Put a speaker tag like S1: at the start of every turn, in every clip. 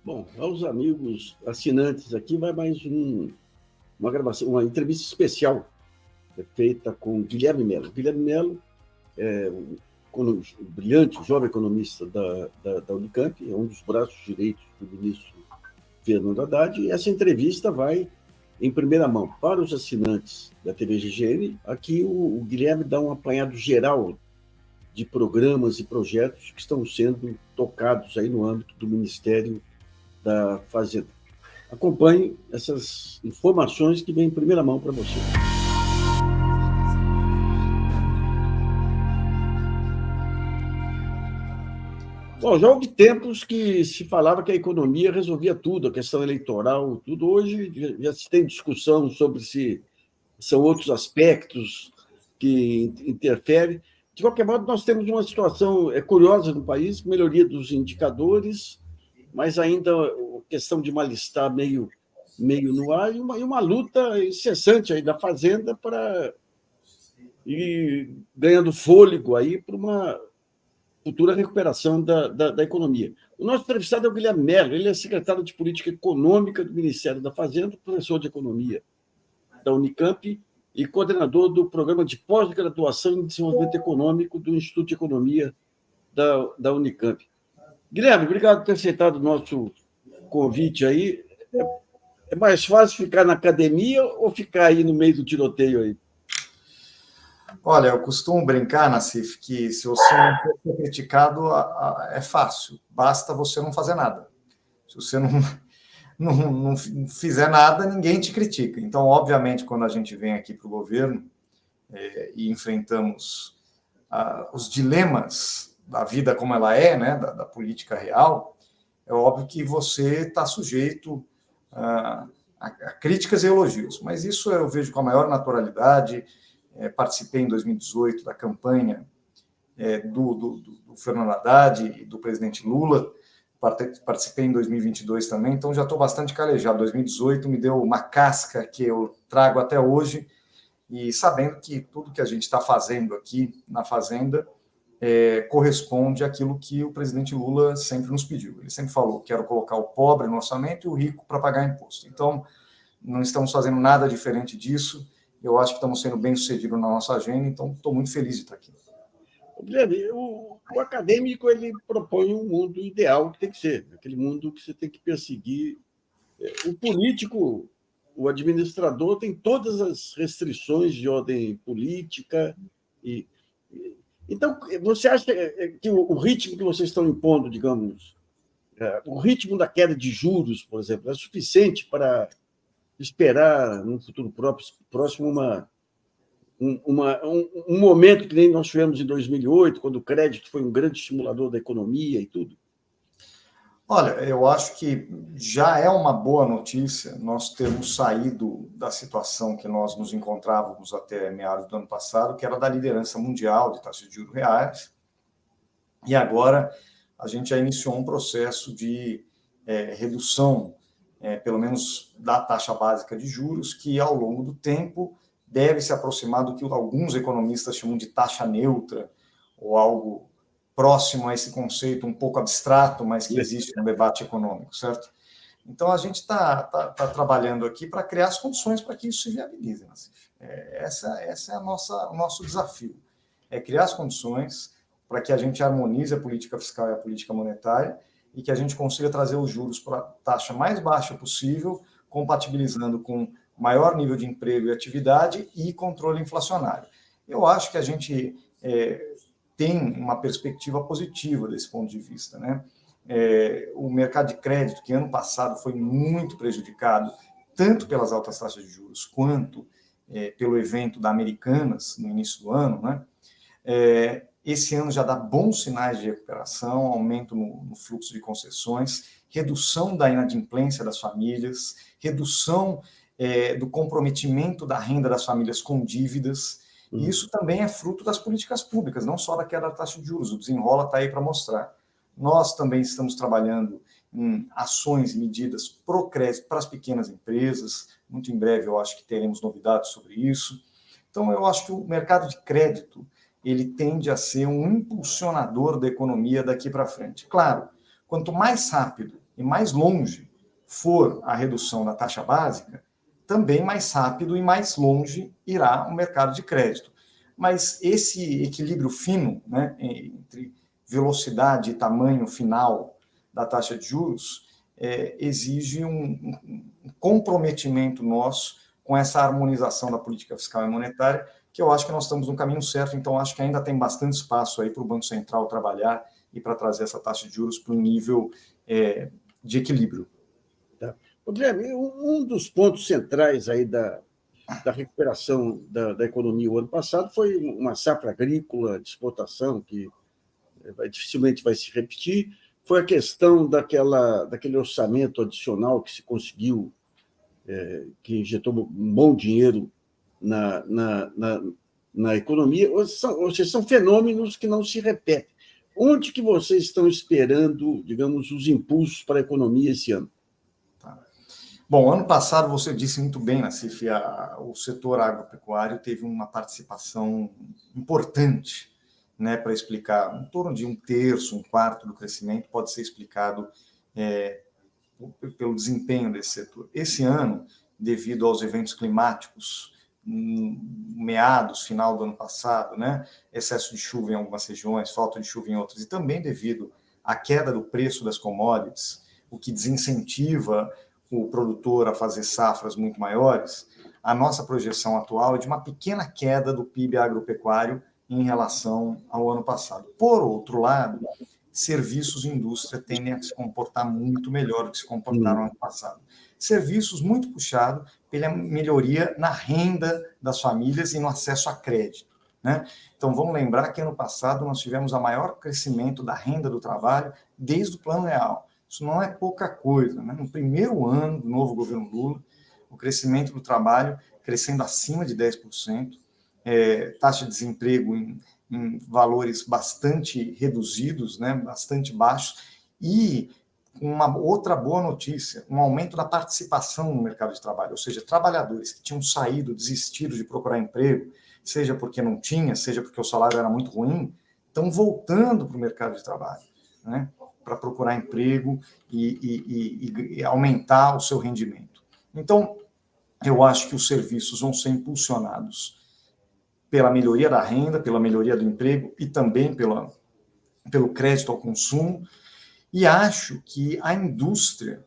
S1: Bom, aos amigos assinantes aqui vai mais uma gravação, uma entrevista especial feita com Guilherme Mello. Guilherme Mello é um brilhante, jovem economista da Unicamp, é um dos braços direitos do ministro Fernando Haddad, e essa entrevista vai em primeira mão para os assinantes da TV GGN. Aqui o Guilherme dá um apanhado geral de programas e projetos que estão sendo tocados aí no âmbito do Ministério da Fazenda. Acompanhe essas informações que vêm em primeira mão para você. Bom, já houve tempos que se falava que a economia resolvia tudo, a questão eleitoral, tudo. Hoje já se tem discussão sobre se são outros aspectos que interferem. De qualquer modo, nós temos uma situação curiosa no país, melhoria dos indicadores, mas ainda a questão de mal-estar meio no ar e uma luta incessante aí da Fazenda para ir ganhando fôlego aí para uma futura recuperação da economia. O nosso entrevistado é o Guilherme Mello, ele é secretário de Política Econômica do Ministério da Fazenda, professor de Economia da Unicamp e coordenador do Programa de Pós-Graduação em Desenvolvimento Econômico do Instituto de Economia da Unicamp. Guilherme, obrigado por ter aceitado o nosso convite aí. É mais fácil ficar na academia ou ficar aí no meio do tiroteio aí?
S2: Olha, eu costumo brincar, Nassif, que se você não for criticado, é fácil. Basta você não fazer nada. Se você não fizer nada, ninguém te critica. Então, obviamente, quando a gente vem aqui para o governo e enfrentamos os dilemas da vida como ela é, né, da política real, é óbvio que você está sujeito a críticas e elogios. Mas isso eu vejo com a maior naturalidade. Participei em 2018 da campanha do Fernando Haddad e do presidente Lula, participei em 2022 também, então já estou bastante calejado. 2018 me deu uma casca que eu trago até hoje, e sabendo que tudo que a gente está fazendo aqui na Fazenda corresponde àquilo que o presidente Lula sempre nos pediu. Ele sempre falou: quero colocar o pobre no orçamento e o rico para pagar imposto. Então, não estamos fazendo nada diferente disso. Eu acho que estamos sendo bem-sucedidos na nossa agenda, então estou muito feliz de estar aqui.
S1: Guilherme, o acadêmico ele propõe um mundo ideal que tem que ser, aquele mundo que você tem que perseguir. O político, o administrador, tem todas as restrições de ordem política. Então, você acha que o ritmo que vocês estão impondo, digamos, o ritmo da queda de juros, por exemplo, é suficiente para esperar, no futuro próximo, um momento que nem nós tivemos em 2008, quando o crédito foi um grande estimulador da economia e tudo?
S2: Olha, eu acho que já é uma boa notícia nós termos saído da situação que nós nos encontrávamos até meados do ano passado, que era da liderança mundial de taxas de juros reais, e agora a gente já iniciou um processo de redução, pelo menos da taxa básica de juros, que ao longo do tempo deve se aproximar do que alguns economistas chamam de taxa neutra, ou algo próximo a esse conceito um pouco abstrato, mas que existe no debate econômico, certo? Então, a gente está trabalhando aqui para criar as condições para que isso se viabilize. Esse é o nosso desafio, é criar as condições para que a gente harmonize a política fiscal e a política monetária e que a gente consiga trazer os juros para a taxa mais baixa possível, compatibilizando com maior nível de emprego e atividade e controle inflacionário. Eu acho que a gente tem uma perspectiva positiva desse ponto de vista, né? O mercado de crédito, que ano passado foi muito prejudicado, tanto pelas altas taxas de juros, quanto pelo evento da Americanas, no início do ano, né? Esse ano já dá bons sinais de recuperação, aumento no fluxo de concessões, redução da inadimplência das famílias, redução do comprometimento da renda das famílias com dívidas. E isso também é fruto das políticas públicas, não só da queda da taxa de juros. O Desenrola está aí para mostrar. Nós também estamos trabalhando em ações e medidas pro crédito para as pequenas empresas. Muito em breve eu acho que teremos novidades sobre isso. Então, eu acho que o mercado de crédito ele tende a ser um impulsionador da economia daqui para frente. Claro, quanto mais rápido e mais longe for a redução da taxa básica, também mais rápido e mais longe irá o mercado de crédito. Mas esse equilíbrio fino, né, entre velocidade e tamanho final da taxa de juros exige um comprometimento nosso com essa harmonização da política fiscal e monetária, que eu acho que nós estamos no caminho certo, então acho que ainda tem bastante espaço aí para o Banco Central trabalhar e para trazer essa taxa de juros para um nível de equilíbrio.
S1: Tá. Guilherme, um dos pontos centrais aí da recuperação da economia o ano passado foi uma safra agrícola de exportação que dificilmente vai se repetir, foi a questão daquele orçamento adicional que se conseguiu, que injetou um bom dinheiro na economia, ou seja, são fenômenos que não se repetem. Onde que vocês estão esperando, digamos, os impulsos para a economia esse ano?
S2: Bom, ano passado, você disse muito bem, Nassif, o setor agropecuário teve uma participação importante, né, para explicar, em torno de 1/3, 1/4 do crescimento pode ser explicado pelo desempenho desse setor. Esse ano, devido aos eventos climáticos, meados, final do ano passado, né, excesso de chuva em algumas regiões, falta de chuva em outras, e também devido à queda do preço das commodities, o que desincentiva o produtor a fazer safras muito maiores, a nossa projeção atual é de uma pequena queda do PIB agropecuário em relação ao ano passado. Por outro lado, serviços e indústria tendem a se comportar muito melhor do que se comportaram no ano passado. Serviços muito puxado pela melhoria na renda das famílias e no acesso a crédito, né? Então, vamos lembrar que ano passado nós tivemos o maior crescimento da renda do trabalho desde o Plano Real. Isso não é pouca coisa, né? No primeiro ano do novo governo Lula, o crescimento do trabalho crescendo acima de 10%, taxa de desemprego em valores bastante reduzidos, né? Bastante baixos, e uma outra boa notícia, um aumento da participação no mercado de trabalho, ou seja, trabalhadores que tinham saído, desistido de procurar emprego, seja porque não tinha, seja porque o salário era muito ruim, estão voltando para o mercado de trabalho, né, para procurar emprego e aumentar o seu rendimento. Então, eu acho que os serviços vão ser impulsionados pela melhoria da renda, pela melhoria do emprego e também pelo crédito ao consumo, e acho que a indústria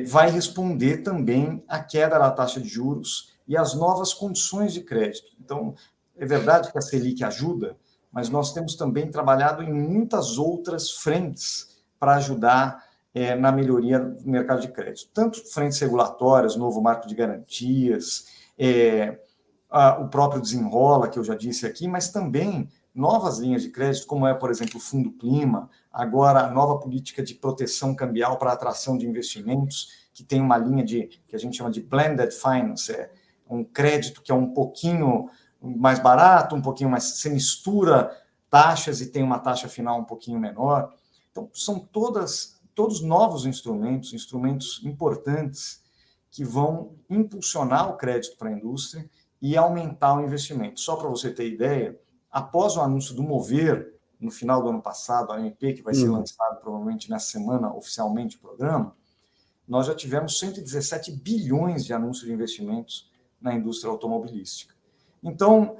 S2: vai responder também à queda da taxa de juros e às novas condições de crédito. Então, é verdade que a Selic ajuda, mas nós temos também trabalhado em muitas outras frentes para ajudar na melhoria do mercado de crédito. Tanto frentes regulatórias, novo marco de garantias, o próprio Desenrola, que eu já disse aqui, mas também novas linhas de crédito, como por exemplo, o Fundo Clima, agora a nova política de proteção cambial para atração de investimentos, que tem uma linha que a gente chama de blended finance, um crédito que é um pouquinho mais barato, um pouquinho mais... Você mistura taxas e tem uma taxa final um pouquinho menor. Então, são todos novos instrumentos importantes que vão impulsionar o crédito para a indústria e aumentar o investimento. Só para você ter ideia, após o anúncio do Mover, no final do ano passado, a MP, que vai ser lançado provavelmente nessa semana, oficialmente o programa, nós já tivemos 117 bilhões de anúncios de investimentos na indústria automobilística. Então,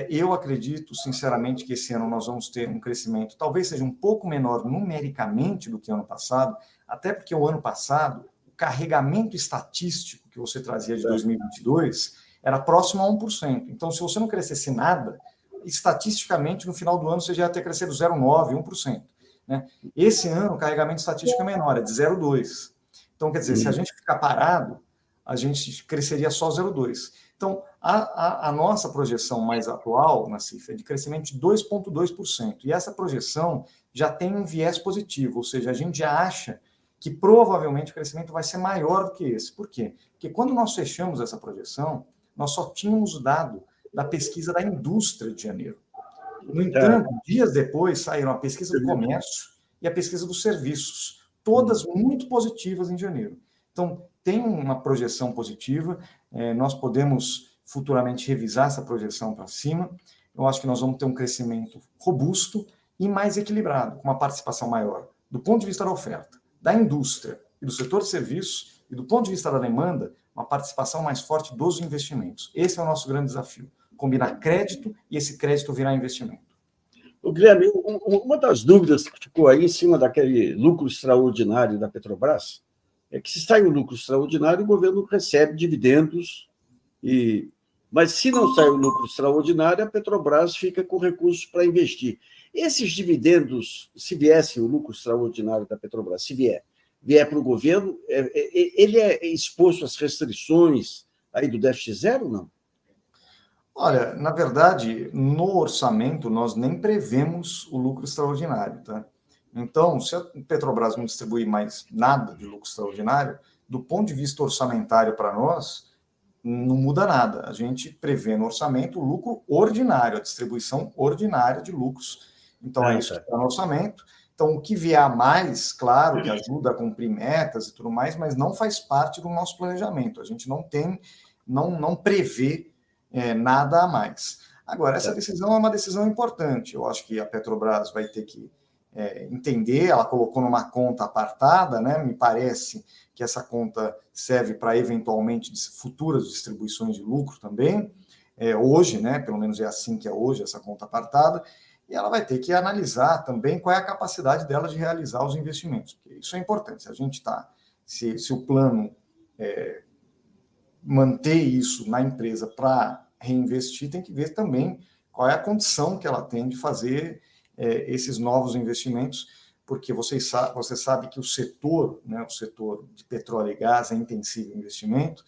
S2: eu acredito, sinceramente, que esse ano nós vamos ter um crescimento, talvez seja um pouco menor numericamente do que o ano passado, até porque o ano passado, o carregamento estatístico que você trazia de 2022 era próximo a 1%. Então, se você não crescesse nada, estatisticamente, no final do ano, você já ia ter crescido 0,9%, 1%. Né? Esse ano, o carregamento estatístico é menor, é de 0,2%. Então, quer dizer, se a gente ficar parado, a gente cresceria só 0,2%. Então, a nossa projeção mais atual, Nassif, é de crescimento de 2,2%. E essa projeção já tem um viés positivo, ou seja, a gente já acha que provavelmente o crescimento vai ser maior do que esse. Por quê? Porque quando nós fechamos essa projeção, nós só tínhamos o dado da pesquisa da indústria de janeiro. No entanto, dias depois saíram a pesquisa do comércio e a pesquisa dos serviços, todas muito positivas em janeiro. Então, tem uma projeção positiva, nós podemos futuramente revisar essa projeção para cima. Eu acho que nós vamos ter um crescimento robusto e mais equilibrado, com uma participação maior do ponto de vista da oferta, da indústria e do setor de serviços, e do ponto de vista da demanda, uma participação mais forte dos investimentos. Esse é o nosso grande desafio, combinar crédito e esse crédito virar investimento.
S1: O Guilherme, uma das dúvidas que ficou aí em cima daquele lucro extraordinário da Petrobras é que, se sai um lucro extraordinário, o governo recebe dividendos, mas se não sai o lucro extraordinário, a Petrobras fica com recursos para investir. Esses dividendos, se viesse o lucro extraordinário da Petrobras, se vier para o governo, ele é exposto às restrições aí do déficit zero, não?
S2: Olha, na verdade, no orçamento, nós nem prevemos o lucro extraordinário, tá? Então, se a Petrobras não distribuir mais nada de lucro extraordinário, do ponto de vista orçamentário para nós, não muda nada. A gente prevê no orçamento o lucro ordinário, a distribuição ordinária de lucros. Então, é isso que está no orçamento. Então, o que vier a mais, claro, que ajuda a cumprir metas e tudo mais, mas não faz parte do nosso planejamento. A gente não prevê nada a mais. Agora, essa decisão é uma decisão importante. Eu acho que a Petrobras vai ter que entender, ela colocou numa conta apartada, né? Me parece que essa conta serve para, eventualmente, futuras distribuições de lucro também. Hoje, né? Pelo menos é assim que é hoje, essa conta apartada, e ela vai ter que analisar também qual é a capacidade dela de realizar os investimentos. Porque isso é importante. Se a gente se o plano manter isso na empresa para reinvestir, tem que ver também qual é a condição que ela tem de fazer esses novos investimentos, porque você sabe que o setor, né, o setor de petróleo e gás é intensivo em investimento,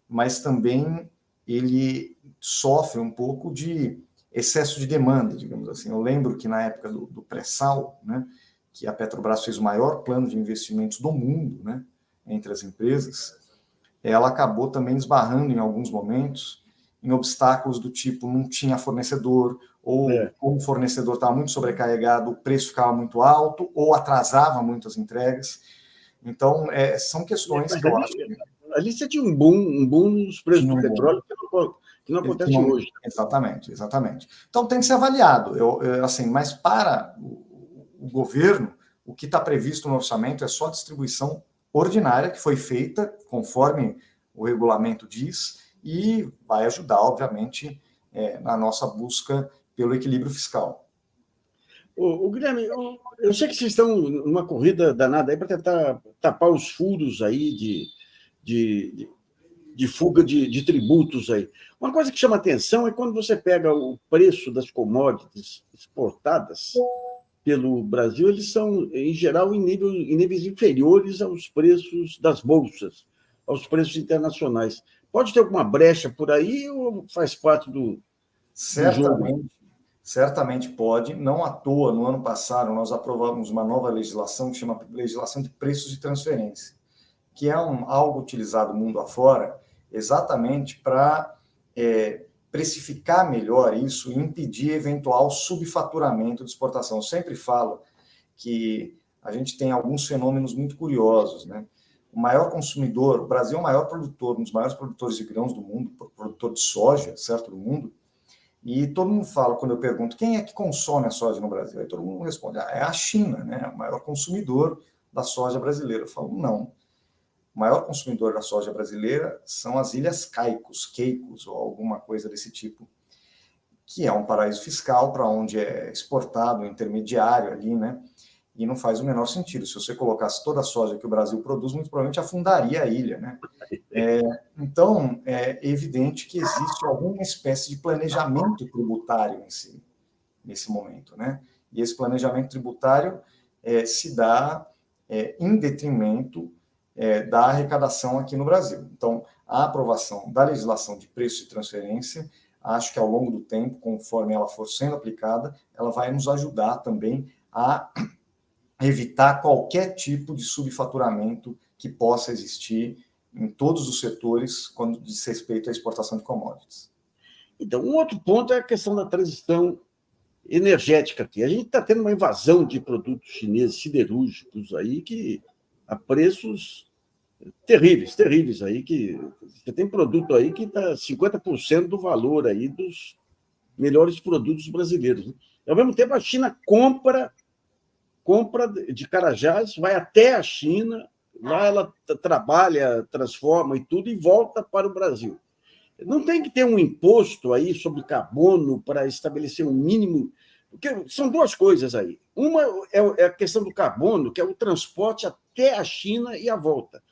S2: mas também ele sofre um pouco de excesso de demanda, digamos assim. Eu lembro que na época do pré-sal, né, que a Petrobras fez o maior plano de investimentos do mundo, né, entre as empresas, ela acabou também esbarrando em alguns momentos em obstáculos do tipo não tinha fornecedor, ou como o fornecedor estava muito sobrecarregado, o preço ficava muito alto, ou atrasava muito as entregas. Então, são questões que eu acho que...
S1: Ali você tinha um boom nos preços do petróleo que não acontece hoje.
S2: Exatamente. Então, tem que ser avaliado. Assim, mas para o governo, o que está previsto no orçamento é só distribuição ordinária, que foi feita conforme o regulamento diz, e vai ajudar, obviamente, na nossa busca pelo equilíbrio fiscal.
S1: O Guilherme, eu sei que vocês estão numa corrida danada aí para tentar tapar os furos aí de fuga de tributos aí. Uma coisa que chama atenção é quando você pega o preço das commodities exportadas pelo Brasil, eles são, em geral, em níveis inferiores aos preços das bolsas, aos preços internacionais. Pode ter alguma brecha por aí ou faz parte do jogo?
S2: Certamente pode. Não à toa, no ano passado, nós aprovamos uma nova legislação que chama Legislação de Preços de Transferência, que é algo utilizado mundo afora exatamente para precificar melhor isso e impedir eventual subfaturamento de exportação. Eu sempre falo que a gente tem alguns fenômenos muito curiosos, né? O maior consumidor, o Brasil é o maior produtor, um dos maiores produtores de grãos do mundo, produtor de soja, certo, do mundo, e todo mundo fala, quando eu pergunto, quem é que consome a soja no Brasil? Aí todo mundo responde, é a China, né? O maior consumidor da soja brasileira. Eu falo, não. O maior consumidor da soja brasileira são as Ilhas Caicos, ou alguma coisa desse tipo, que é um paraíso fiscal para onde é exportado o intermediário ali, né? E não faz o menor sentido. Se você colocasse toda a soja que o Brasil produz, muito provavelmente afundaria a ilha, né? Então, é evidente que existe alguma espécie de planejamento tributário nesse momento, né? E esse planejamento tributário se dá em detrimento da arrecadação aqui no Brasil. Então, a aprovação da legislação de preço de transferência, acho que ao longo do tempo, conforme ela for sendo aplicada, ela vai nos ajudar também a evitar qualquer tipo de subfaturamento que possa existir em todos os setores quando diz respeito à exportação de commodities.
S1: Então, um outro ponto é a questão da transição energética aqui. A gente está tendo uma invasão de produtos chineses siderúrgicos aí que a preços terríveis aí, que você tem produto aí que está 50% do valor aí dos melhores produtos brasileiros. Ao mesmo tempo, a China compra compra de Carajás, vai até a China, lá ela trabalha, transforma e tudo, e volta para o Brasil. Não tem que ter um imposto aí sobre carbono para estabelecer um mínimo. Porque são duas coisas aí. Uma é a questão do carbono, que é o transporte até a China e a volta.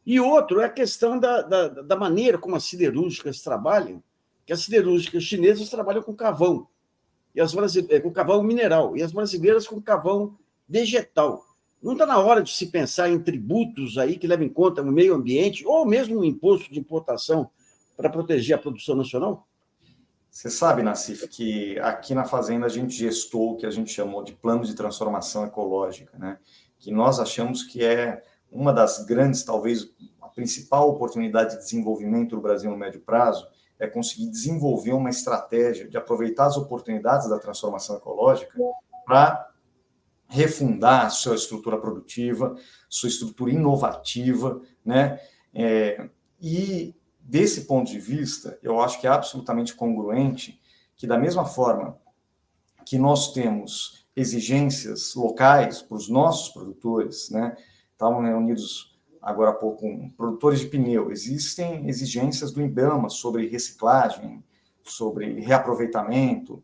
S1: E outro é a questão da maneira como as siderúrgicas trabalham, que as siderúrgicas chinesas trabalham com carvão, e com carvão mineral, e as brasileiras com carvão vegetal. Não está na hora de se pensar em tributos aí que levem em conta o meio ambiente, ou mesmo um imposto de importação para proteger a produção nacional?
S2: Você sabe, Nassif, que aqui na Fazenda a gente gestou o que a gente chamou de plano de transformação ecológica, né? Que nós achamos que é uma das grandes, talvez a principal oportunidade de desenvolvimento do Brasil no médio prazo, é conseguir desenvolver uma estratégia de aproveitar as oportunidades da transformação ecológica para refundar a sua estrutura produtiva, sua estrutura inovativa, né? E desse ponto de vista, eu acho que é absolutamente congruente que, da mesma forma que nós temos exigências locais para os nossos produtores, né? Estavam reunidos agora há pouco com produtores de pneu, existem exigências do IBAMA sobre reciclagem, sobre reaproveitamento,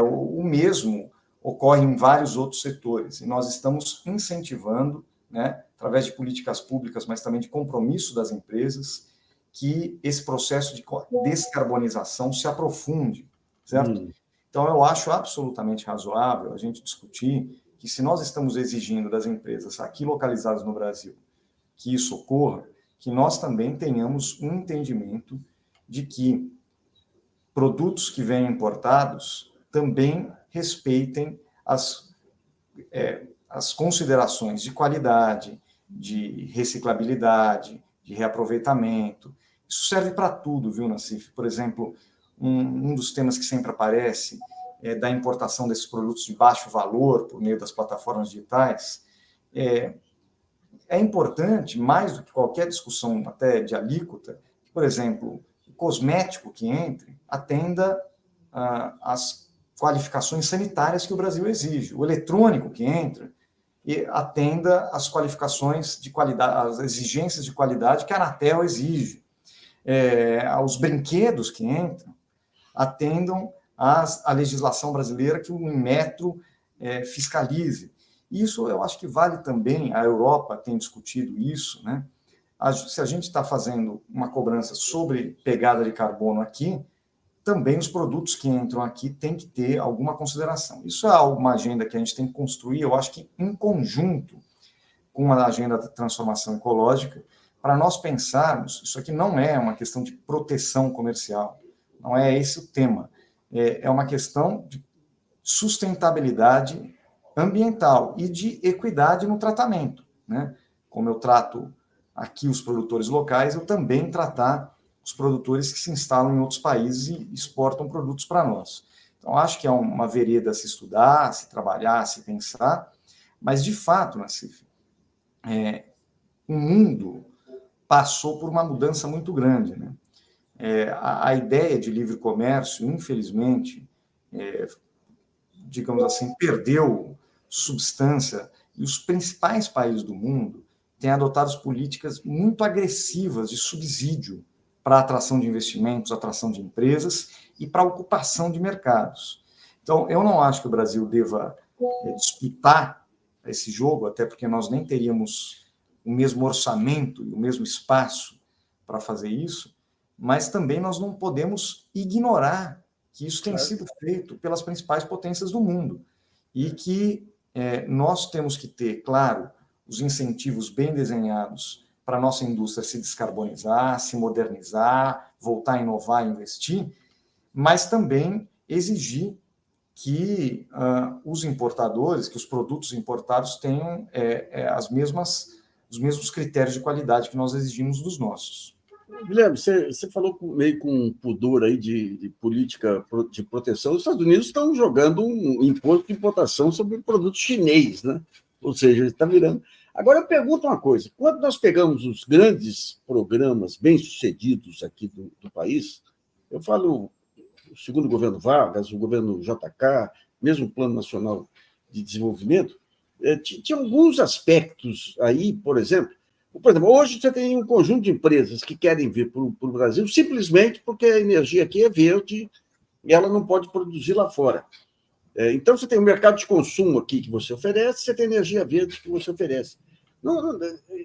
S2: o mesmo ocorre em vários outros setores, e nós estamos incentivando, né, através de políticas públicas, mas também de compromisso das empresas, que esse processo de descarbonização se aprofunde, certo? Então, eu acho absolutamente razoável a gente discutir que, se nós estamos exigindo das empresas aqui localizadas no Brasil que isso ocorra, que nós também tenhamos um entendimento de que produtos que vêm importados também respeitem as considerações de qualidade, de reciclabilidade, de reaproveitamento. Isso serve para tudo, viu, Nassif? Por exemplo, um dos temas que sempre aparece é da importação desses produtos de baixo valor por meio das plataformas digitais. É importante, mais do que qualquer discussão até de alíquota, que, por exemplo, o cosmético que entre atenda às qualificações sanitárias que o Brasil exige, o eletrônico que entra e atenda às qualificações de qualidade, às exigências de qualidade que a Anatel exige, aos brinquedos que entram, atendam à legislação brasileira que o Inmetro fiscalize. Isso eu acho que vale também, a Europa tem discutido isso, né? Se a gente está fazendo uma cobrança sobre pegada de carbono aqui, também os produtos que entram aqui têm que ter alguma consideração. Isso é uma agenda que a gente tem que construir, eu acho que em conjunto com a agenda da transformação ecológica, para nós pensarmos, isso aqui não é uma questão de proteção comercial, não é esse o tema, é uma questão de sustentabilidade ambiental e de equidade no tratamento, né? Como eu trato aqui os produtores locais, eu também tratar os produtores que se instalam em outros países e exportam produtos para nós. Então, acho que é uma vereda a se estudar, a se trabalhar, a se pensar, mas, de fato, Nassif, o mundo passou por uma mudança muito grande, né? A ideia de livre comércio, infelizmente, digamos assim, perdeu substância, e os principais países do mundo têm adotado políticas muito agressivas de subsídio para a atração de investimentos, atração de empresas e para a ocupação de mercados. Então, eu não acho que o Brasil deva disputar esse jogo, até porque nós nem teríamos o mesmo orçamento e o mesmo espaço para fazer isso, mas também nós não podemos ignorar que isso tem sido feito pelas principais potências do mundo e que nós temos que ter, claro, os incentivos bem desenhados para a nossa indústria se descarbonizar, se modernizar, voltar a inovar e investir, mas também exigir que os importadores, que os produtos importados tenham os mesmos critérios de qualidade que nós exigimos dos nossos.
S1: Guilherme, você falou meio com pudor aí de política de proteção. Os Estados Unidos estão jogando um imposto de importação sobre o produto chinês, né? Ou seja, está virando. Agora, eu pergunto uma coisa: quando nós pegamos os grandes programas bem-sucedidos aqui do país, eu falo o segundo governo Vargas, o governo JK, mesmo o Plano Nacional de Desenvolvimento, tinha alguns aspectos aí, por exemplo, hoje você tem um conjunto de empresas que querem vir para o Brasil simplesmente porque a energia aqui é verde e ela não pode produzir lá fora. Então, você tem o mercado de consumo aqui que você oferece, você tem energia verde que você oferece.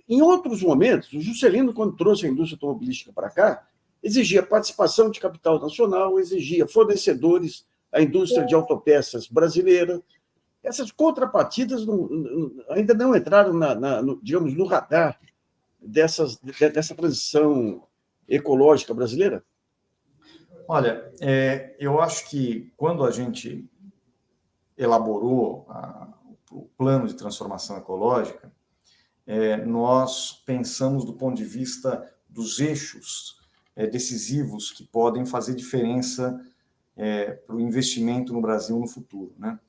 S1: Em outros momentos, o Juscelino, quando trouxe a indústria automobilística para cá, exigia participação de capital nacional, exigia fornecedores à indústria de autopeças brasileira. Essas contrapartidas ainda não entraram, digamos, no radar dessa transição ecológica brasileira?
S2: Olha, eu acho que quando a gente elaborou o plano de transformação ecológica, nós pensamos do ponto de vista dos eixos decisivos que podem fazer diferença para o investimento no Brasil no futuro, né?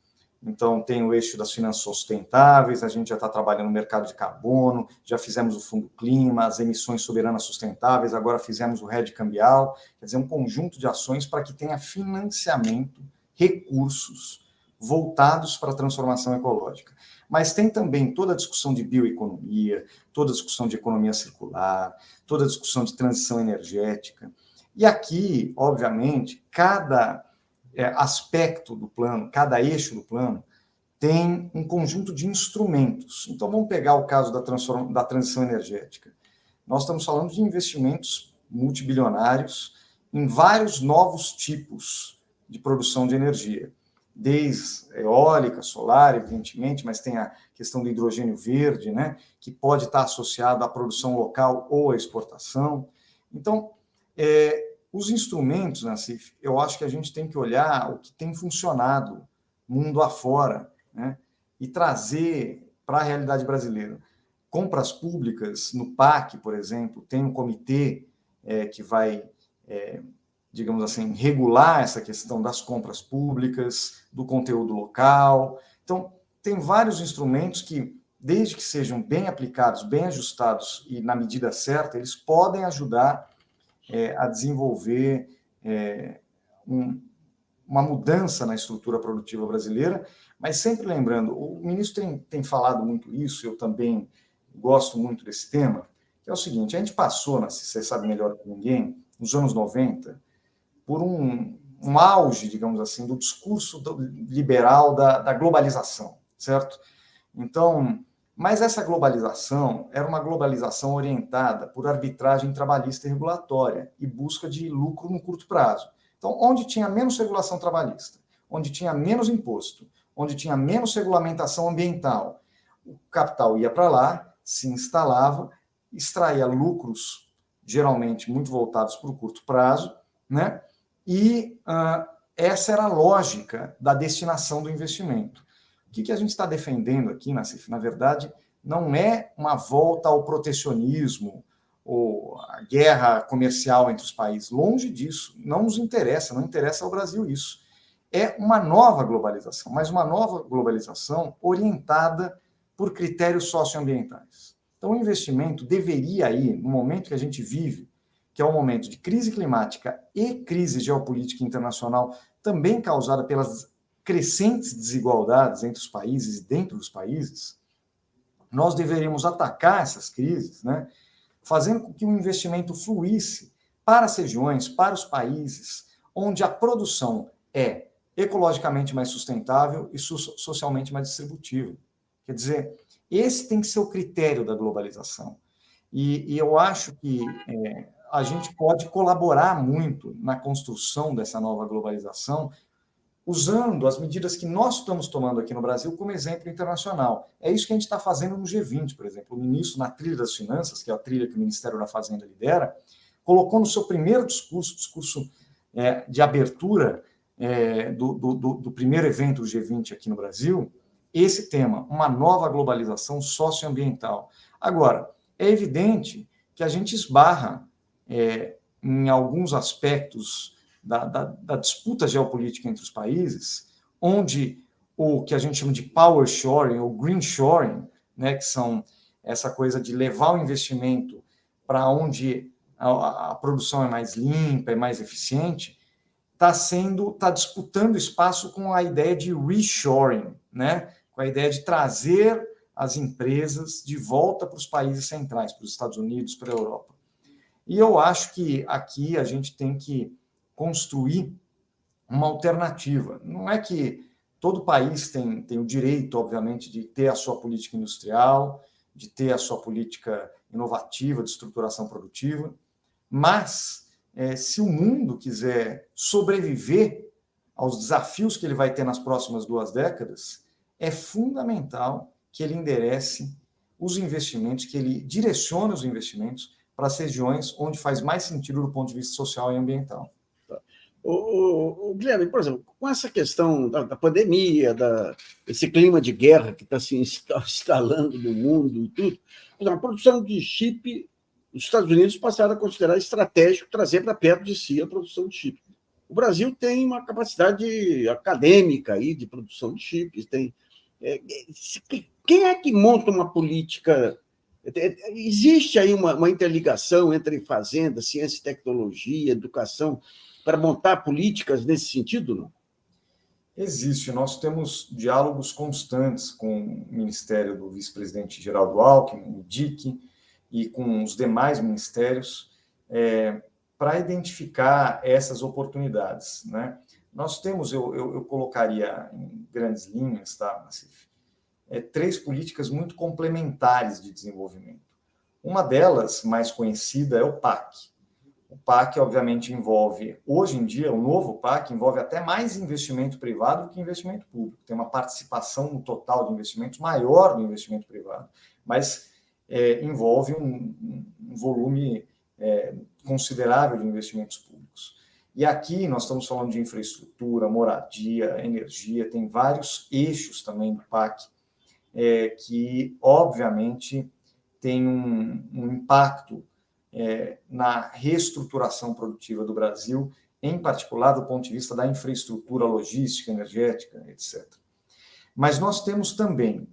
S2: Então, tem o eixo das finanças sustentáveis, a gente já está trabalhando no mercado de carbono, já fizemos o Fundo Clima, as emissões soberanas sustentáveis, agora fizemos o RED cambial, quer dizer, um conjunto de ações para que tenha financiamento, recursos voltados para a transformação ecológica. Mas tem também toda a discussão de bioeconomia, toda a discussão de economia circular, toda a discussão de transição energética. E aqui, obviamente, cada aspecto do plano, cada eixo do plano, tem um conjunto de instrumentos. Então, vamos pegar o caso da transição energética. Nós estamos falando de investimentos multibilionários em vários novos tipos de produção de energia, desde eólica, solar, evidentemente, mas tem a questão do hidrogênio verde, né, que pode estar associado à produção local ou à exportação. Então, os instrumentos, Nassif, eu acho que a gente tem que olhar o que tem funcionado mundo afora, né, e trazer para a realidade brasileira. Compras públicas, no PAC, por exemplo, tem um comitê que vai, digamos assim, regular essa questão das compras públicas, do conteúdo local. Então, tem vários instrumentos que, desde que sejam bem aplicados, bem ajustados e na medida certa, eles podem ajudar a desenvolver uma mudança na estrutura produtiva brasileira, mas sempre lembrando, o ministro tem falado muito isso, eu também gosto muito desse tema, que é o seguinte, a gente passou, você sabe melhor que ninguém, nos anos 90, por um auge, digamos assim, do discurso liberal da globalização, certo? Então, mas essa globalização era uma globalização orientada por arbitragem trabalhista e regulatória e busca de lucro no curto prazo. Então, onde tinha menos regulação trabalhista, onde tinha menos imposto, onde tinha menos regulamentação ambiental, o capital ia para lá, se instalava, extraía lucros, geralmente muito voltados para o curto prazo, né? E essa era a lógica da destinação do investimento. O que a gente está defendendo aqui, Nassif, na verdade, não é uma volta ao protecionismo ou a guerra comercial entre os países. Longe disso, não nos interessa, não interessa ao Brasil isso. É uma nova globalização, mas uma nova globalização orientada por critérios socioambientais. Então, o investimento deveria ir, no momento que a gente vive, que é um momento de crise climática e crise geopolítica internacional, também causada pelas crescentes desigualdades entre os países e dentro dos países, nós deveríamos atacar essas crises, né, fazendo com que o investimento fluísse para as regiões, para os países, onde a produção é ecologicamente mais sustentável e socialmente mais distributiva. Quer dizer, esse tem que ser o critério da globalização. E eu acho que a gente pode colaborar muito na construção dessa nova globalização, usando as medidas que nós estamos tomando aqui no Brasil como exemplo internacional. É isso que a gente está fazendo no G20, por exemplo. O ministro, na trilha das finanças, que é a trilha que o Ministério da Fazenda lidera, colocou no seu primeiro discurso de abertura do primeiro evento do G20 aqui no Brasil, esse tema, uma nova globalização socioambiental. Agora, é evidente que a gente esbarra em alguns aspectos da disputa geopolítica entre os países, onde o que a gente chama de power shoring ou green shoring, né, que são essa coisa de levar o investimento para onde a produção é mais limpa, é mais eficiente, está disputando espaço com a ideia de reshoring, né, com a ideia de trazer as empresas de volta para os países centrais, para os Estados Unidos, para a Europa. E eu acho que aqui a gente tem que construir uma alternativa. Não é que todo país tem o direito, obviamente, de ter a sua política industrial, de ter a sua política inovativa de estruturação produtiva, mas se o mundo quiser sobreviver aos desafios que ele vai ter nas próximas 2 décadas, é fundamental que ele enderece os investimentos, que ele direcione os investimentos para as regiões onde faz mais sentido do ponto de vista social e ambiental.
S1: O Guilherme, por exemplo, com essa questão da pandemia, esse clima de guerra que está se instalando no mundo e tudo, a produção de chip, os Estados Unidos passaram a considerar estratégico trazer para perto de si a produção de chip. O Brasil tem uma capacidade acadêmica aí de produção de chips. Quem é que monta uma política? Existe aí uma interligação entre fazenda, ciência e tecnologia, educação, para montar políticas nesse sentido, não?
S2: Existe. Nós temos diálogos constantes com o Ministério do Vice-Presidente Geraldo Alckmin, o DIC, e com os demais ministérios, para identificar essas oportunidades, né? Nós temos, eu colocaria em grandes linhas, tá, Nassif, 3 políticas muito complementares de desenvolvimento. Uma delas, mais conhecida, é o PAC. O PAC, obviamente, envolve, hoje em dia, o novo PAC envolve até mais investimento privado do que investimento público. Tem uma participação no total de investimentos maior do investimento privado, mas envolve um volume considerável de investimentos públicos. E aqui nós estamos falando de infraestrutura, moradia, energia, tem vários eixos também do PAC que, obviamente, tem um impacto na reestruturação produtiva do Brasil, em particular do ponto de vista da infraestrutura logística, energética, etc. Mas nós temos também,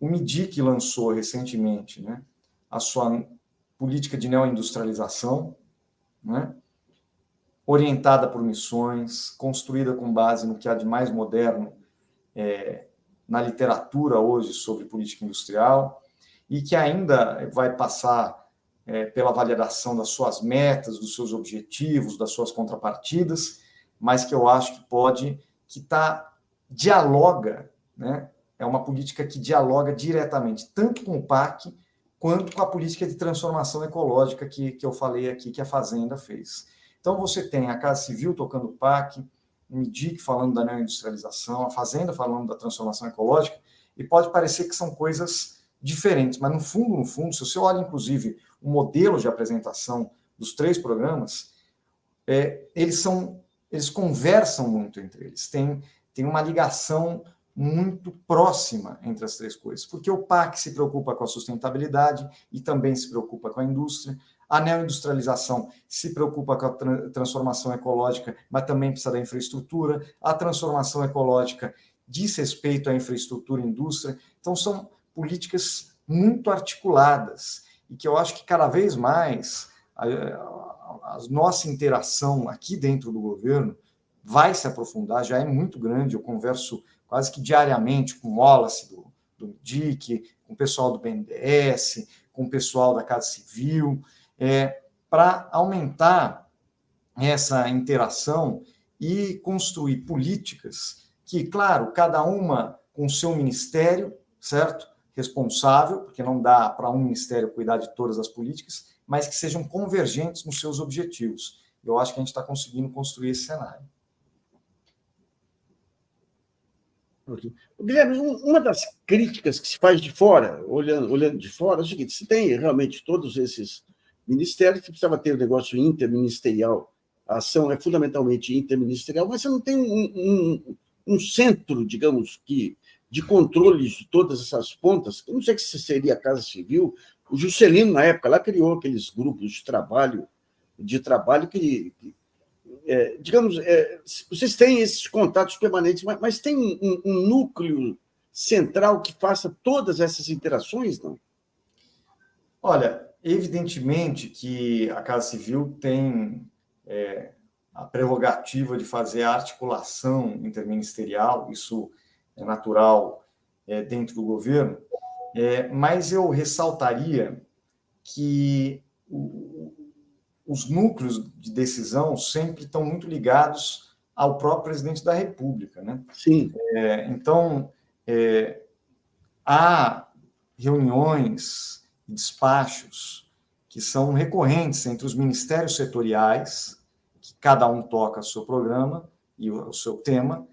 S2: o MIDIC lançou recentemente, né, a sua política de neoindustrialização, né, orientada por missões, construída com base no que há de mais moderno na literatura hoje sobre política industrial, e que ainda vai passar pela validação das suas metas, dos seus objetivos, das suas contrapartidas, mas que eu acho que dialoga, né? É uma política que dialoga diretamente, tanto com o PAC, quanto com a política de transformação ecológica que eu falei aqui, que a Fazenda fez. Então, você tem a Casa Civil tocando o PAC, o MIDIC falando da neoindustrialização, a Fazenda falando da transformação ecológica, e pode parecer que são coisas diferentes, mas no fundo, se você olha, inclusive, o modelo de apresentação dos 3 programas, eles conversam muito entre eles, tem uma ligação muito próxima entre as 3 coisas, porque o PAC se preocupa com a sustentabilidade e também se preocupa com a indústria, a neoindustrialização se preocupa com a transformação ecológica, mas também precisa da infraestrutura, a transformação ecológica diz respeito à infraestrutura e indústria, então são políticas muito articuladas, e que eu acho que cada vez mais a nossa interação aqui dentro do governo vai se aprofundar, já é muito grande, eu converso quase que diariamente com o Wallace do DIC, com o pessoal do BNDES, com o pessoal da Casa Civil, para aumentar essa interação e construir políticas que, claro, cada uma com o seu ministério, certo? Responsável, porque não dá para um ministério cuidar de todas as políticas, mas que sejam convergentes nos seus objetivos. Eu acho que a gente está conseguindo construir esse cenário.
S1: Guilherme, uma das críticas que se faz de fora, olhando de fora, é o seguinte: se tem realmente todos esses ministérios, que precisava ter um negócio interministerial, a ação é fundamentalmente interministerial, mas você não tem um centro, digamos, de controle de todas essas pontas. Eu não sei se seria a Casa Civil. O Juscelino, na época, lá criou aqueles grupos de trabalho que digamos, vocês têm esses contatos permanentes, mas tem um núcleo central que faça todas essas interações, não?
S2: Olha, evidentemente que a Casa Civil tem a prerrogativa de fazer a articulação interministerial, isso é natural dentro do governo, mas eu ressaltaria que os núcleos de decisão sempre estão muito ligados ao próprio presidente da República, né?
S1: Sim.
S2: Então, há reuniões e despachos que são recorrentes entre os ministérios setoriais, que cada um toca o seu programa e o seu tema,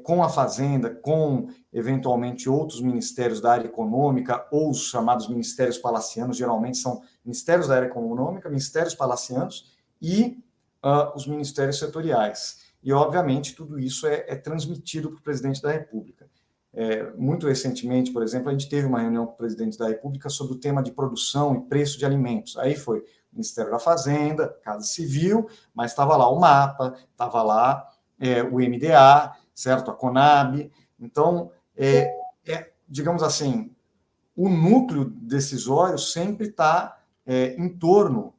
S2: com a Fazenda, com, eventualmente, outros ministérios da área econômica, ou os chamados ministérios palacianos, geralmente são ministérios da área econômica, ministérios palacianos e os ministérios setoriais. E, obviamente, tudo isso é transmitido para o presidente da República. Muito recentemente, por exemplo, a gente teve uma reunião com o presidente da República sobre o tema de produção e preço de alimentos. Aí foi o Ministério da Fazenda, Casa Civil, mas estava lá o MAPA, estava lá o MDA, certo? A Conab. Então, digamos assim, o núcleo decisório sempre está em torno,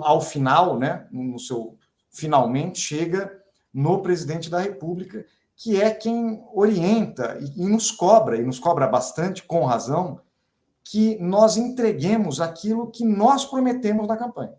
S2: ao final, né, no seu finalmente, chega no presidente da República, que é quem orienta e nos cobra bastante, com razão, que nós entreguemos aquilo que nós prometemos na campanha.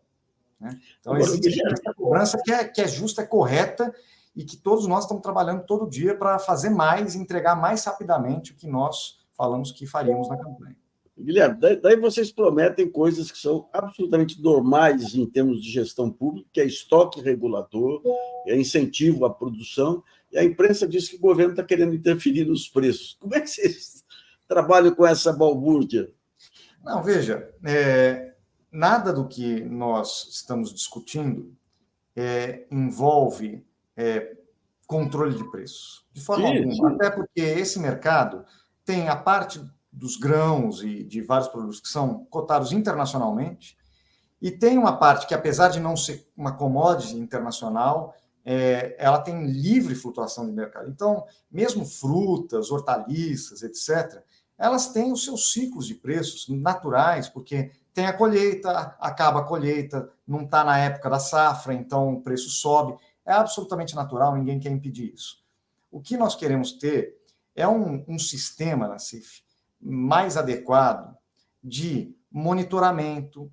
S2: Né? Então, existe essa cobrança que é justa, é correta, e que todos nós estamos trabalhando todo dia para fazer mais, entregar mais rapidamente o que nós falamos que faríamos na campanha.
S1: Guilherme, daí vocês prometem coisas que são absolutamente normais em termos de gestão pública, que é estoque regulador, é incentivo à produção, e a imprensa diz que o governo está querendo interferir nos preços. Como é que vocês trabalham com essa balbúrdia?
S2: Não, veja, nada do que nós estamos discutindo envolve controle de preços, de forma alguma, até porque esse mercado tem a parte dos grãos e de vários produtos que são cotados internacionalmente, e tem uma parte que, apesar de não ser uma commodity internacional, ela tem livre flutuação de mercado. Então, mesmo frutas, hortaliças, etc., elas têm os seus ciclos de preços naturais, porque tem a colheita, acaba a colheita, não está na época da safra, então o preço sobe. É absolutamente natural, ninguém quer impedir isso. O que nós queremos ter é um sistema, Nassif, mais adequado de monitoramento,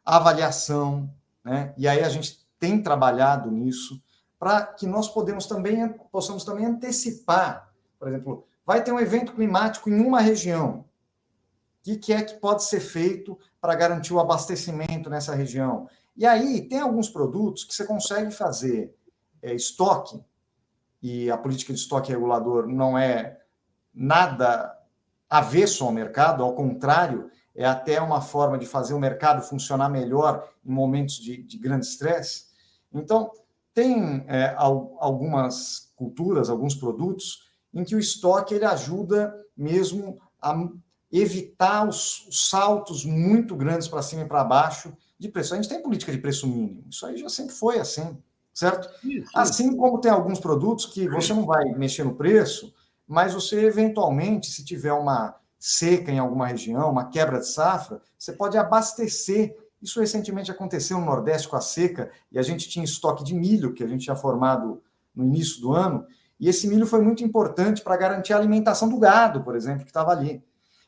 S2: avaliação, né? E aí a gente tem trabalhado nisso para que nós possamos também antecipar. Por exemplo, vai ter um evento climático em uma região. O que é que pode ser feito para garantir o abastecimento nessa região? E aí tem alguns produtos que você consegue fazer estoque, e a política de estoque regulador não é nada avesso ao mercado, ao contrário, é até uma forma de fazer o mercado funcionar melhor em momentos de grande estresse. Então, tem algumas culturas, alguns produtos, em que o estoque ele ajuda mesmo a evitar os saltos muito grandes para cima e para baixo de preço. A gente tem política de preço mínimo, isso aí já sempre foi assim, certo? Sim. Assim como tem alguns produtos que você não vai mexer no preço, mas você, eventualmente, se tiver uma seca em alguma região, uma quebra de safra, você pode abastecer. Isso recentemente aconteceu no Nordeste com a seca, e a gente tinha estoque de milho, que a gente tinha formado no início do ano, e esse milho foi muito importante para garantir a alimentação do gado, por exemplo, que estava ali.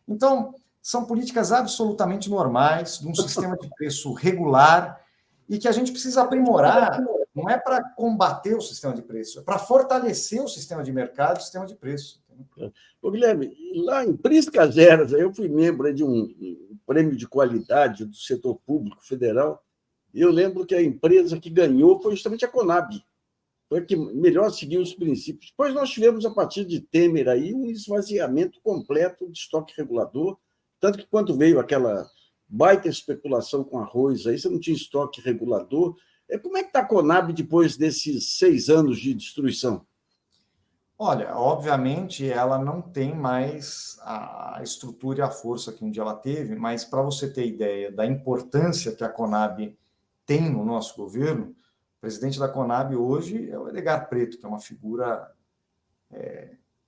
S2: Então, são políticas absolutamente normais, de um sistema de preço regular, e que a gente precisa aprimorar. Não é para combater o sistema de preço, é para fortalecer o sistema de mercado e o sistema de preço.
S1: Ô, Guilherme, lá em Priscas Geras, eu fui membro de um prêmio de qualidade do setor público federal, e eu lembro que a empresa que ganhou foi justamente a Conab, foi a que melhor seguiu os princípios. Depois nós tivemos, a partir de Temer, aí, um esvaziamento completo de estoque regulador, tanto que quando veio aquela baita especulação com arroz, aí você não tinha estoque regulador. Como é que está a Conab depois desses 6 anos de destruição?
S2: Olha, obviamente ela não tem mais a estrutura e a força que um dia ela teve, mas para você ter ideia da importância que a Conab tem no nosso governo, o presidente da Conab hoje é o Edgar Preto, que é uma figura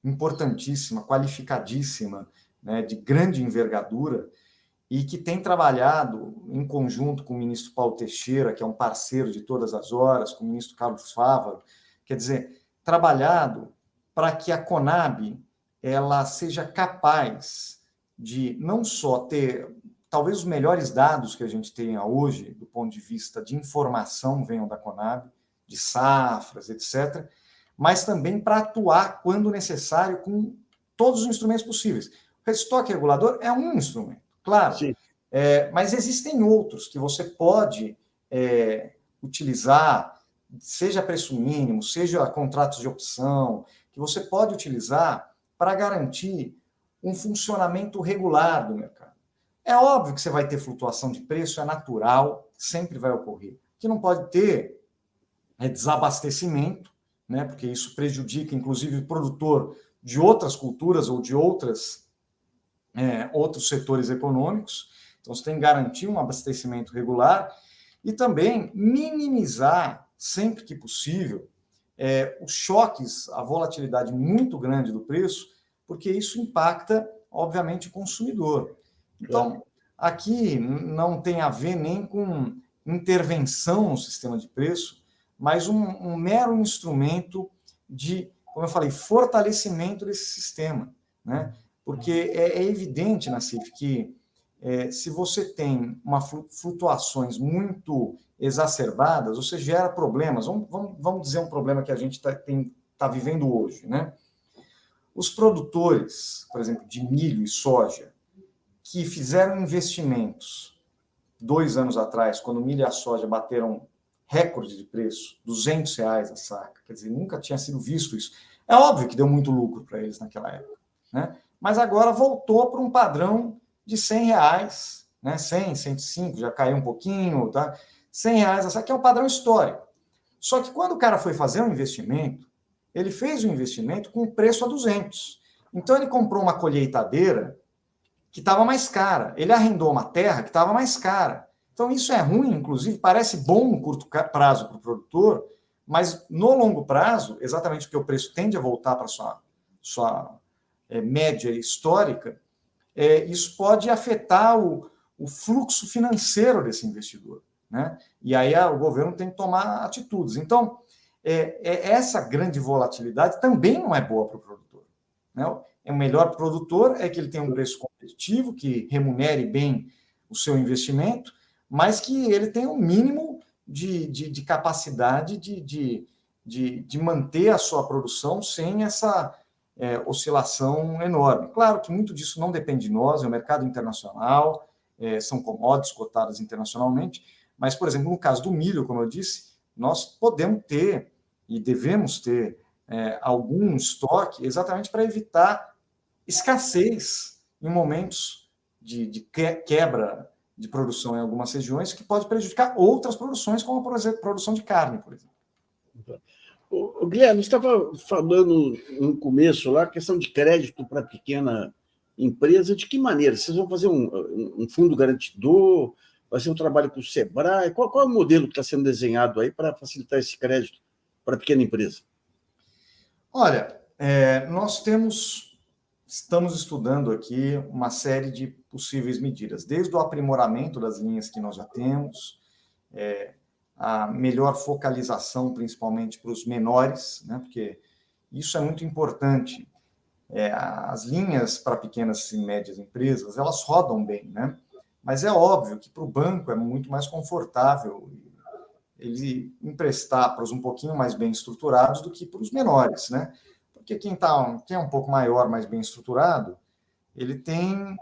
S2: importantíssima, qualificadíssima, né, de grande envergadura, e que tem trabalhado em conjunto com o ministro Paulo Teixeira, que é um parceiro de todas as horas, com o ministro Carlos Fávaro, quer dizer, trabalhado para que a Conab ela seja capaz de não só ter, talvez os melhores dados que a gente tenha hoje, do ponto de vista de informação, venham da Conab, de safras, etc., mas também para atuar, quando necessário, com todos os instrumentos possíveis. O estoque regulador é um instrumento, claro,
S1: Sim.
S2: mas existem outros que você pode utilizar, seja preço mínimo, seja contratos de opção, que você pode utilizar para garantir um funcionamento regular do mercado. É óbvio que você vai ter flutuação de preço, é natural, sempre vai ocorrer. O que não pode ter é desabastecimento, né, porque isso prejudica, inclusive, o produtor de outras culturas ou de outros setores econômicos. Então, você tem que garantir um abastecimento regular e também minimizar, sempre que possível, os choques, a volatilidade muito grande do preço, porque isso impacta, obviamente, o consumidor. Então, aqui não tem a ver nem com intervenção no sistema de preço, mas um mero instrumento de, como eu falei, fortalecimento desse sistema, né? Porque é evidente, Nassif, que se você tem flutuações muito exacerbadas, você gera problemas. Vamos dizer um problema que a gente está vivendo hoje, né? Os produtores, por exemplo, de milho e soja, que fizeram investimentos 2 anos atrás, quando o milho e a soja bateram recorde de preço, R$ 200 a saca, quer dizer, nunca tinha sido visto isso. É óbvio que deu muito lucro para eles naquela época, né? Mas agora voltou para um padrão de R$ 100, né? 100, 105, já caiu um pouquinho, tá? R$ 100 a saca, que é um padrão histórico. Só que quando o cara foi fazer um investimento, ele fez um investimento com preço a 200. Então ele comprou uma colheitadeira que estava mais cara. Ele arrendou uma terra que estava mais cara. Então, isso é ruim, inclusive, parece bom no curto prazo para o produtor, mas no longo prazo, exatamente porque o preço tende a voltar para a sua média histórica, isso pode afetar o fluxo financeiro desse investidor, né? E aí o governo tem que tomar atitudes. Então, essa grande volatilidade também não é boa para o produtor, né? O melhor produtor é que ele tenha um preço competitivo, que remunere bem o seu investimento, mas que ele tenha um mínimo de capacidade de manter a sua produção sem essa oscilação enorme. Claro que muito disso não depende de nós, é o mercado internacional, são commodities cotadas internacionalmente, mas, por exemplo, no caso do milho, como eu disse, nós podemos ter e devemos ter algum estoque exatamente para evitar escassez em momentos de quebra de produção em algumas regiões, que pode prejudicar outras produções, como, por exemplo, produção de carne, por exemplo.
S1: Guilherme, você estava falando no começo lá, a questão de crédito para pequena empresa, de que maneira? Vocês vão fazer um fundo garantidor? Vai ser um trabalho com o Sebrae? Qual é o modelo que está sendo desenhado aí para facilitar esse crédito para pequena empresa?
S2: Olha, nós estamos estudando aqui uma série de possíveis medidas, desde o aprimoramento das linhas que nós já temos, a melhor focalização, principalmente para os menores, né, porque isso é muito importante. As linhas para pequenas e médias empresas, elas rodam bem, né? Mas é óbvio que para o banco é muito mais confortável ele emprestar para os um pouquinho mais bem estruturados do que para os menores, né? Porque quem é um pouco maior, mais bem estruturado, ele tem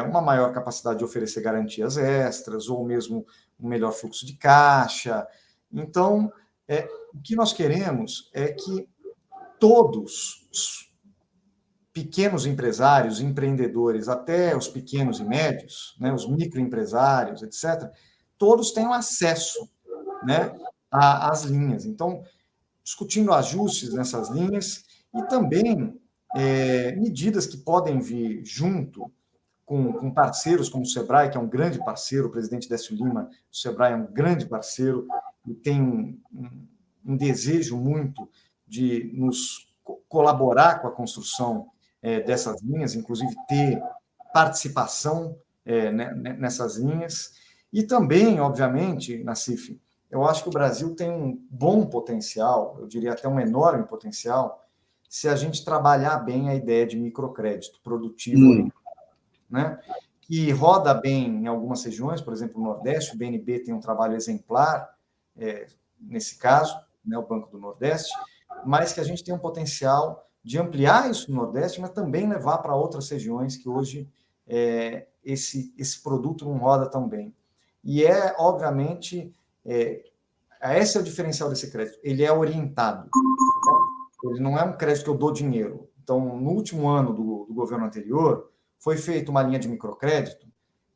S2: uma maior capacidade de oferecer garantias extras ou mesmo um melhor fluxo de caixa. Então, o que nós queremos é que todos os pequenos empresários, empreendedores, até os pequenos e médios, né, os microempresários, etc., todos tenham acesso, né, às linhas. Então, discutindo ajustes nessas linhas e também medidas que podem vir junto com parceiros como o Sebrae, que é um grande parceiro, o presidente Décio Lima, o Sebrae é um grande parceiro e tem um desejo muito de nos colaborar com a construção dessas linhas, inclusive ter participação nessas linhas. E também, obviamente, Nassif, eu acho que o Brasil tem um bom potencial, eu diria até um enorme potencial, se a gente trabalhar bem a ideia de microcrédito produtivo, né? Que roda bem em algumas regiões, por exemplo, no Nordeste, o BNB tem um trabalho exemplar nesse caso, né, o Banco do Nordeste, mas que a gente tem um potencial de ampliar isso no Nordeste, mas também levar para outras regiões que hoje esse produto não roda tão bem. E obviamente, esse é o diferencial desse crédito. Ele é orientado. Ele não é um crédito que eu dou dinheiro. Então, no último ano do governo anterior, foi feita uma linha de microcrédito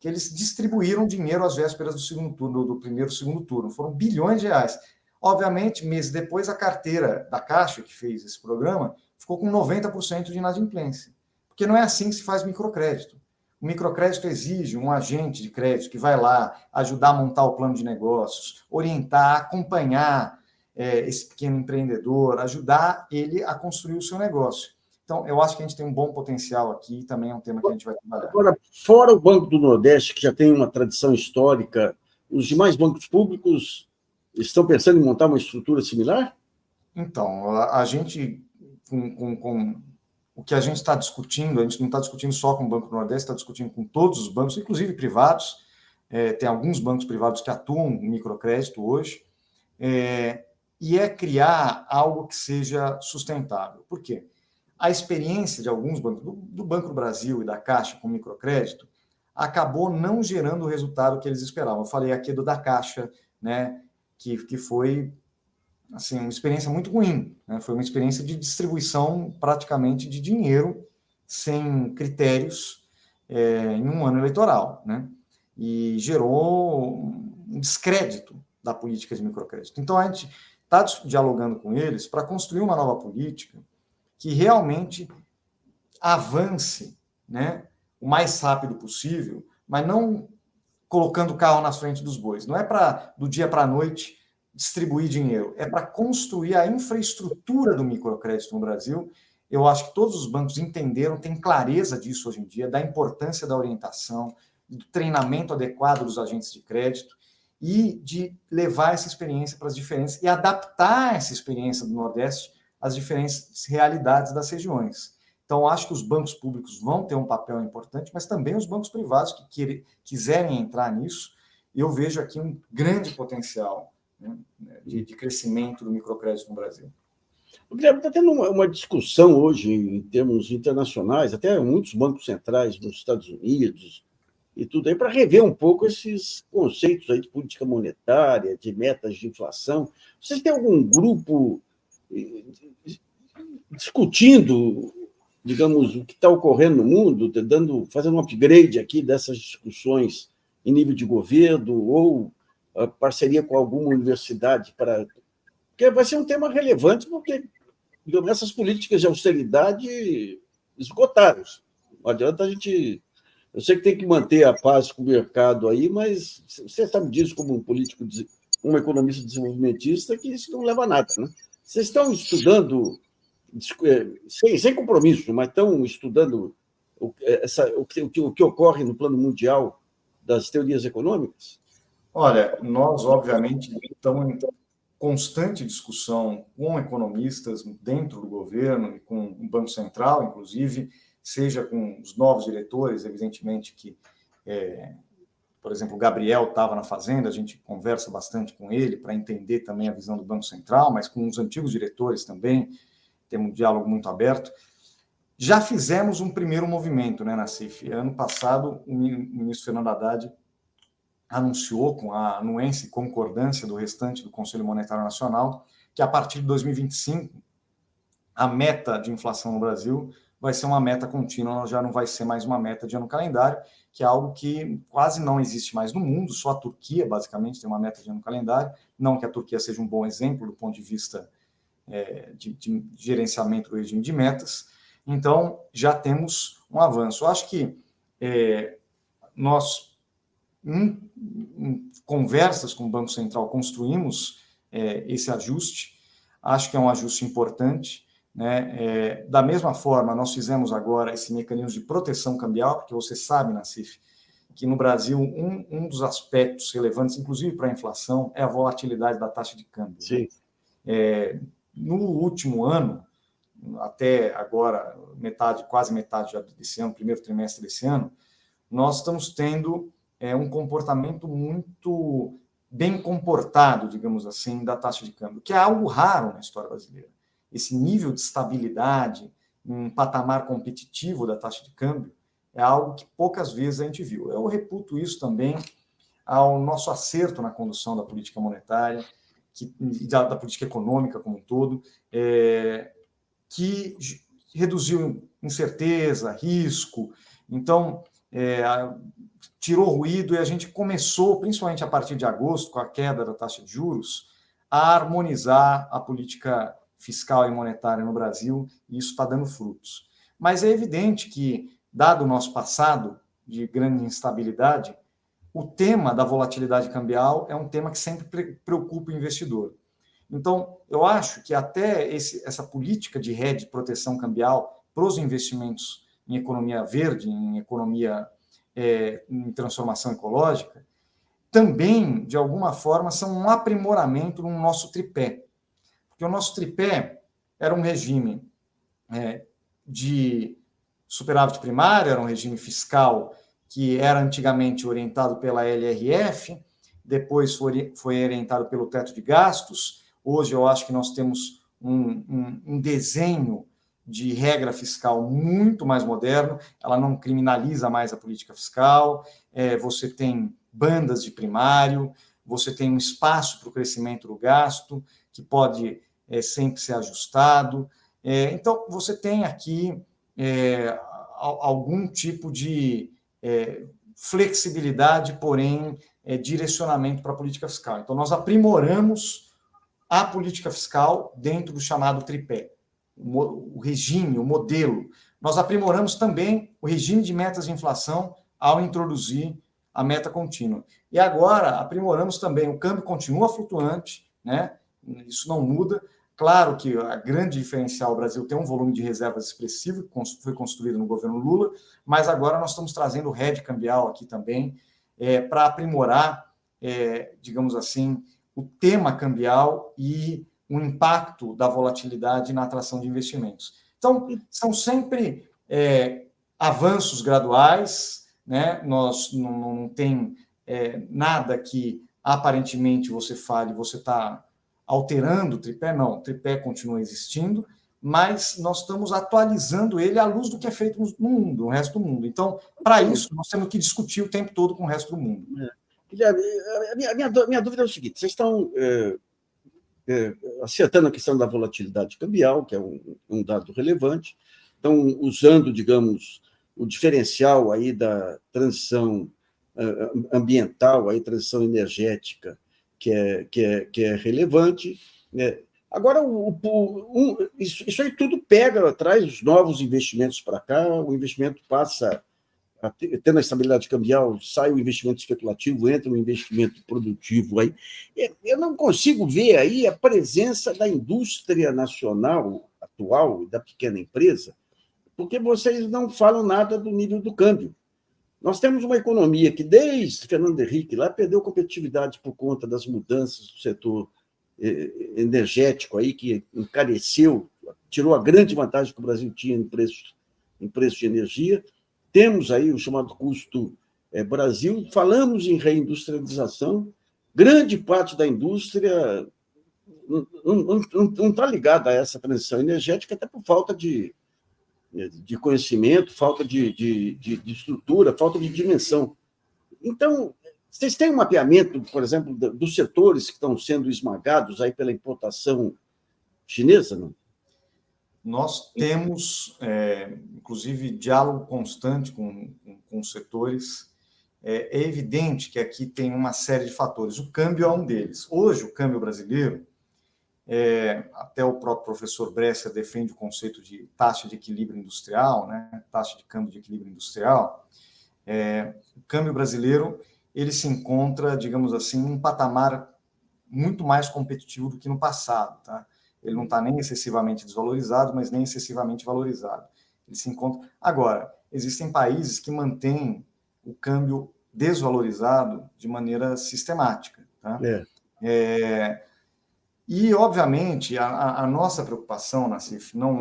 S2: que eles distribuíram dinheiro às vésperas do segundo turno, do primeiro e segundo turno. Foram bilhões de reais. Obviamente, meses depois, a carteira da Caixa, que fez esse programa, ficou com 90% de inadimplência. Porque não é assim que se faz microcrédito. O microcrédito exige um agente de crédito que vai lá ajudar a montar o plano de negócios, orientar, acompanhar esse pequeno empreendedor, ajudar ele a construir o seu negócio. Então, eu acho que a gente tem um bom potencial aqui, também é um tema que a gente vai trabalhar.
S1: Agora, fora o Banco do Nordeste, que já tem uma tradição histórica, os demais bancos públicos estão pensando em montar uma estrutura similar?
S2: Então, a gente, com o que a gente está discutindo, a gente não está discutindo só com o Banco do Nordeste, está discutindo com todos os bancos, inclusive privados, tem alguns bancos privados que atuam no microcrédito hoje, e criar algo que seja sustentável. Por quê? A experiência de alguns bancos, do Banco do Brasil e da Caixa com microcrédito, acabou não gerando o resultado que eles esperavam. Eu falei aqui do da Caixa, né, que foi assim, uma experiência muito ruim, né? Foi uma experiência de distribuição praticamente de dinheiro sem critérios em um ano eleitoral, né? E gerou um descrédito da política de microcrédito. Então, a gente está dialogando com eles para construir uma nova política que realmente avance, né, o mais rápido possível, mas não colocando o carro na frente dos bois. Não é para, do dia para a noite, distribuir dinheiro, é para construir a infraestrutura do microcrédito no Brasil. Eu acho que todos os bancos entenderam, têm clareza disso hoje em dia, da importância da orientação, do treinamento adequado dos agentes de crédito e de levar essa experiência para as diferentes e adaptar essa experiência do Nordeste às diferentes realidades das regiões. Então, acho que os bancos públicos vão ter um papel importante, mas também os bancos privados que quiserem entrar nisso. Eu vejo aqui um grande potencial, né, de crescimento do microcrédito no Brasil.
S1: O Guilherme, está tendo uma discussão hoje em termos internacionais, até muitos bancos centrais nos Estados Unidos e tudo aí, para rever um pouco esses conceitos aí de política monetária, de metas de inflação. Vocês têm algum grupo discutindo, digamos, o que está ocorrendo no mundo, fazendo um upgrade aqui dessas discussões em nível de governo ou parceria com alguma universidade porque vai ser um tema relevante, porque, digamos, essas políticas de austeridade esgotaram. Não adianta a gente... Eu sei que tem que manter a paz com o mercado aí, mas você sabe disso como um político, um economista desenvolvimentista, que isso não leva a nada, né? Vocês estão estudando, sem compromisso, mas estão estudando o que ocorre no plano mundial das teorias econômicas?
S2: Olha, nós, obviamente, estamos em constante discussão com economistas dentro do governo e com o Banco Central, inclusive, seja com os novos diretores, evidentemente que, por exemplo, o Gabriel estava na Fazenda, a gente conversa bastante com ele para entender também a visão do Banco Central, mas com os antigos diretores também, temos um diálogo muito aberto. Já fizemos um primeiro movimento, né, Nassif? Ano passado, o ministro Fernando Haddad anunciou, com a anuência e concordância do restante do Conselho Monetário Nacional, que a partir de 2025, a meta de inflação no Brasil vai ser uma meta contínua, já não vai ser mais uma meta de ano calendário, que é algo que quase não existe mais no mundo, só a Turquia, basicamente, tem uma meta de ano calendário, não que a Turquia seja um bom exemplo do ponto de vista de gerenciamento do regime de metas. Então, já temos um avanço. Eu acho que nós, em conversas com o Banco Central, construímos esse ajuste. Acho que é um ajuste importante, né? Da mesma forma, nós fizemos agora esse mecanismo de proteção cambial, porque você sabe, Nassif, que no Brasil um dos aspectos relevantes, inclusive para a inflação, é a volatilidade da taxa de câmbio.
S1: Sim.
S2: No último ano, até agora, quase metade já desse ano, primeiro trimestre desse ano, nós estamos tendo um comportamento muito bem comportado, digamos assim, da taxa de câmbio, que é algo raro na história brasileira. Esse nível de estabilidade, um patamar competitivo da taxa de câmbio, é algo que poucas vezes a gente viu. Eu reputo isso também ao nosso acerto na condução da política monetária, da política econômica como um todo, que reduziu incerteza, risco. Então, tirou ruído e a gente começou, principalmente a partir de agosto, com a queda da taxa de juros, a harmonizar a política fiscal e monetária no Brasil, e isso está dando frutos. Mas é evidente que, dado o nosso passado de grande instabilidade, o tema da volatilidade cambial é um tema que sempre preocupa o investidor. Então, eu acho que até essa política de hedge, proteção cambial, para os investimentos em economia verde, em economia em transformação ecológica, também, de alguma forma, são um aprimoramento no nosso tripé. Porque o nosso tripé era um regime de superávit primário, era um regime fiscal que era antigamente orientado pela LRF, depois foi orientado pelo teto de gastos. Hoje eu acho que nós temos um desenho de regra fiscal muito mais moderno, ela não criminaliza mais a política fiscal, você tem bandas de primário, você tem um espaço para o crescimento do gasto, que pode sempre ser ajustado. Então, você tem aqui algum tipo de flexibilidade, porém, direcionamento para a política fiscal. Então, nós aprimoramos a política fiscal dentro do chamado tripé, o regime, o modelo. Nós aprimoramos também o regime de metas de inflação ao introduzir a meta contínua. E agora aprimoramos também, o câmbio continua flutuante, né? Isso não muda. Claro que a grande diferencial, o Brasil tem um volume de reservas expressivo, que foi construído no governo Lula, mas agora nós estamos trazendo o hedge cambial aqui também, para aprimorar, digamos assim, o tema cambial e o impacto da volatilidade na atração de investimentos. Então, são sempre avanços graduais, né? Nós não tem nada que aparentemente você fale, você está alterando o tripé, não, o tripé continua existindo, mas nós estamos atualizando ele à luz do que é feito no mundo, no resto do mundo. Então, para isso, nós temos que discutir o tempo todo com o resto do mundo.
S1: Minha dúvida é o seguinte: vocês estão acertando a questão da volatilidade cambial, que é um dado relevante, estão usando, digamos, o diferencial aí da transição ambiental, aí, transição energética, que é relevante. Né? Agora, isso aí tudo pega, traz os novos investimentos para cá, o investimento passa, tendo a estabilidade cambial, sai o investimento especulativo, entra o investimento produtivo. Aí. Eu não consigo ver aí a presença da indústria nacional atual, da pequena empresa, porque vocês não falam nada do nível do câmbio. Nós temos uma economia que, desde Fernando Henrique, lá perdeu competitividade por conta das mudanças do setor energético, aí, que encareceu, tirou a grande vantagem que o Brasil tinha em preço de energia. Temos aí o chamado custo Brasil, falamos em reindustrialização, grande parte da indústria não está ligada a essa transição energética, até por falta de conhecimento, falta de estrutura, falta de dimensão. Então, vocês têm um mapeamento, por exemplo, dos setores que estão sendo esmagados aí pela importação chinesa, não?
S2: Nós temos, inclusive, diálogo constante com os setores. É evidente que aqui tem uma série de fatores. O câmbio é um deles. Hoje, o câmbio brasileiro, até o próprio professor Brescia defende o conceito de taxa de equilíbrio industrial, né? Taxa de câmbio de equilíbrio industrial. O câmbio brasileiro ele se encontra, digamos assim, em um patamar muito mais competitivo do que no passado. Tá? Ele não está nem excessivamente desvalorizado, mas nem excessivamente valorizado. Ele se encontra... Agora, existem países que mantêm o câmbio desvalorizado de maneira sistemática. Tá? E, obviamente, a nossa preocupação, Nassif, não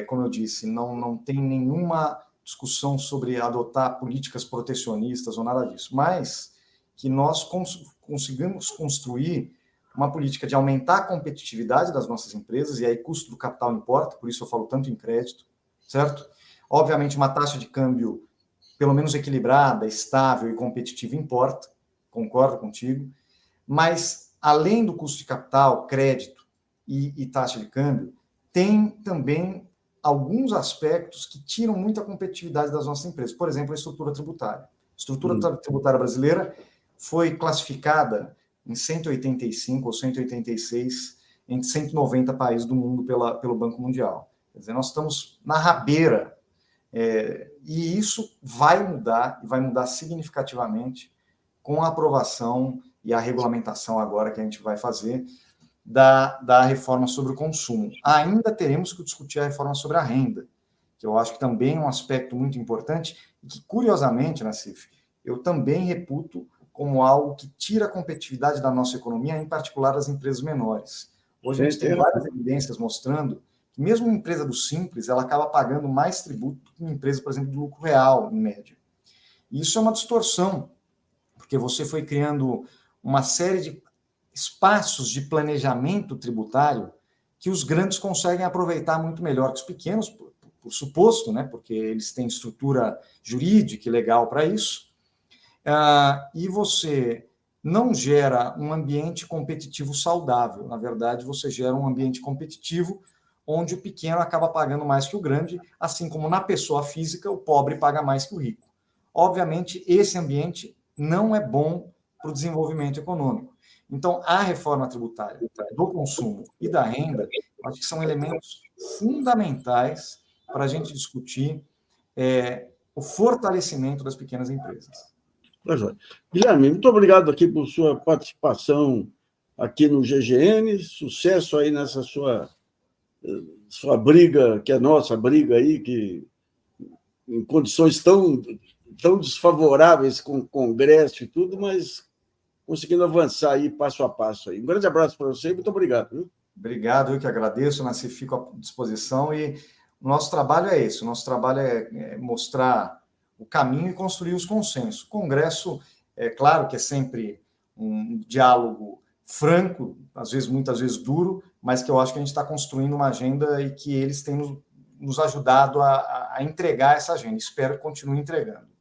S2: como eu disse, não tem nenhuma discussão sobre adotar políticas protecionistas ou nada disso, mas que nós consigamos construir uma política de aumentar a competitividade das nossas empresas, e aí custo do capital importa, por isso eu falo tanto em crédito, certo? Obviamente, uma taxa de câmbio pelo menos equilibrada, estável e competitiva importa, concordo contigo, mas além do custo de capital, crédito e taxa de câmbio, tem também alguns aspectos que tiram muita competitividade das nossas empresas. Por exemplo, a estrutura tributária. A estrutura tributária brasileira foi classificada em 185 ou 186 entre 190 países do mundo pelo Banco Mundial. Quer dizer, nós estamos na rabeira, e isso vai mudar, e vai mudar significativamente com a aprovação e a regulamentação agora que a gente vai fazer da reforma sobre o consumo. Ainda teremos que discutir a reforma sobre a renda, que eu acho que também é um aspecto muito importante e que, curiosamente, Nassif, eu também reputo como algo que tira a competitividade da nossa economia, em particular das empresas menores. Hoje a gente tem várias evidências mostrando que mesmo uma empresa do Simples, ela acaba pagando mais tributo do que uma empresa, por exemplo, do lucro real, em média. E isso é uma distorção, porque você foi criando uma série de espaços de planejamento tributário que os grandes conseguem aproveitar muito melhor que os pequenos, por suposto, né? Porque eles têm estrutura jurídica e legal para isso, e você não gera um ambiente competitivo saudável. Na verdade, você gera um ambiente competitivo onde o pequeno acaba pagando mais que o grande, assim como na pessoa física o pobre paga mais que o rico. Obviamente, esse ambiente não é bom para o desenvolvimento econômico. Então, a reforma tributária do consumo e da renda, acho que são elementos fundamentais para a gente discutir o fortalecimento das pequenas empresas.
S1: Guilherme, muito obrigado aqui por sua participação aqui no GGN. Sucesso aí nessa sua briga, que é nossa briga aí, que em condições tão desfavoráveis com o Congresso e tudo, mas conseguindo avançar aí passo a passo. Aí. Um grande abraço para você e muito obrigado. Viu?
S2: Obrigado, eu que agradeço, Nasci, fico à disposição, e o nosso trabalho é esse, o nosso trabalho é mostrar o caminho e construir os consensos. O Congresso, é claro que é sempre um diálogo franco, às vezes, muitas vezes duro, mas que eu acho que a gente está construindo uma agenda e que eles têm nos ajudado a entregar essa agenda. Espero que continue entregando.